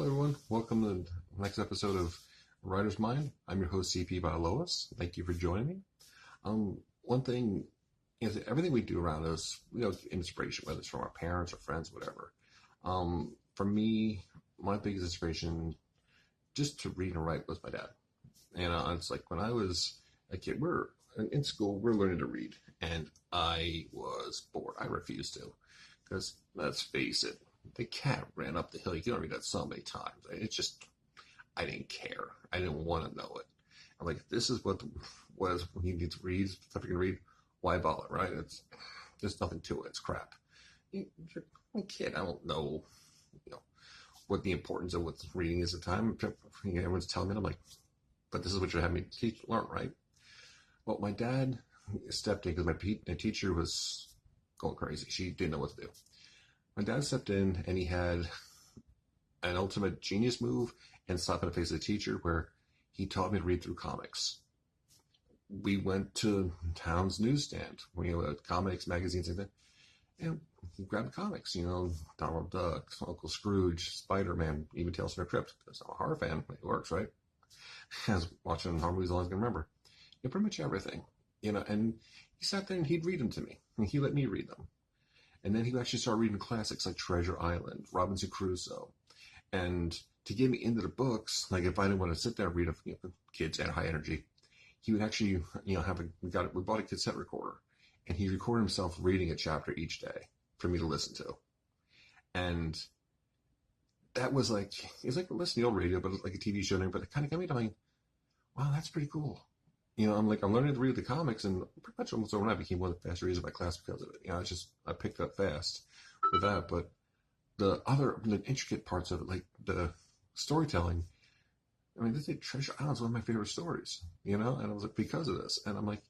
Hello, everyone. Welcome to the next episode of Writer's Mind. I'm your host, CP by Lois. Thank you for joining me. One thing is everything we do around us, inspiration, whether it's from our parents or friends, whatever. For me, my biggest inspiration just to read and write was my dad. And it's like when I was a kid, we're in school, we're learning to read, and I was bored. I refused to, because let's face it, the cat ran up the hill. You can only read that so many times. It's just, I didn't care. I didn't want to know it. I'm like, this is what was when you need to read stuff you can read. Why bother, right? There's nothing to it. It's crap. You're a kid. I don't know, what the importance of what reading is at the time. Everyone's telling me, and I'm like, but this is what you're having me learn, right? Well, my dad stepped in because my teacher was going crazy. She didn't know what to do. My dad stepped in and he had an ultimate genius move and slap in the face of the teacher where he taught me to read through comics. We went to town's newsstand, comics, magazines, and he grabbed comics, Donald Duck, Uncle Scrooge, Spider-Man, even Tales from the Crypt. Because I'm a horror fan. It works, right? I was watching horror movies all I was going to remember. Pretty much everything, and he sat there and he'd read them to me, and he let me read them. And then he would actually start reading classics like Treasure Island, Robinson Crusoe. And to get me into the books, like if I didn't want to sit there and read kids at high energy, he would actually, we bought a cassette recorder, and he recorded himself reading a chapter each day for me to listen to. And that was like, it's like listening to old radio, but like a TV show, but it kind of got me to like, wow, that's pretty cool. I'm learning to read the comics, and pretty much almost overnight I became one of the fastest readers of my class because of it. I picked up fast with that. But the intricate parts of it, like the storytelling, this Treasure Island is one of my favorite stories, and I was like, because of this. And I'm like,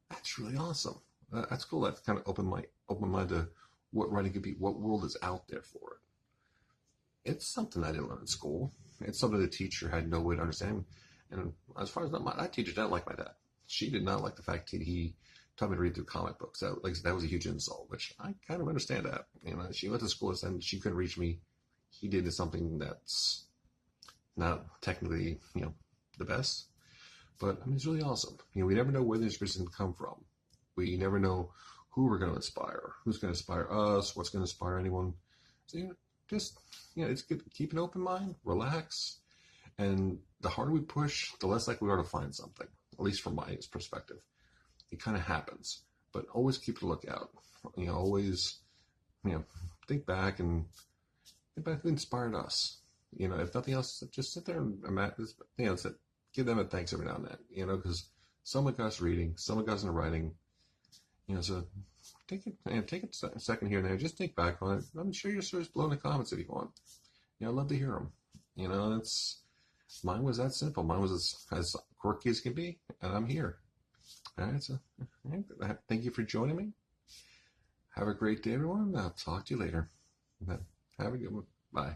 that's really awesome. That's cool. That kind of opened my mind to what writing could be, what world is out there for it. It's something I didn't learn in school. It's something the teacher had no way to understand. And as far as that teacher didn't like my dad. She did not like the fact that he taught me to read through comic books. That was a huge insult, which I kind of understand that. She went to school and she couldn't reach me. He did something that's not technically, the best. But it's really awesome. We never know where the inspiration come from. We never know who we're going to inspire, who's going to inspire us, what's going to inspire anyone. So it's good. Keep an open mind, relax. And the harder we push, the less likely we are to find something, at least from my perspective. It kind of happens, but always keep a lookout. Always, think back who inspired us. If nothing else, just sit there and give them a thanks every now and then, because someone got us reading, someone got us into writing, so take a second here and there, just think back on it. I'm sure your stories below in the comments if you want. I'd love to hear them. Mine was that simple. Mine was as quirky as can be, and I'm here. All right, so thank you for joining me. Have a great day, everyone. I'll talk to you later. Have a good one. Bye.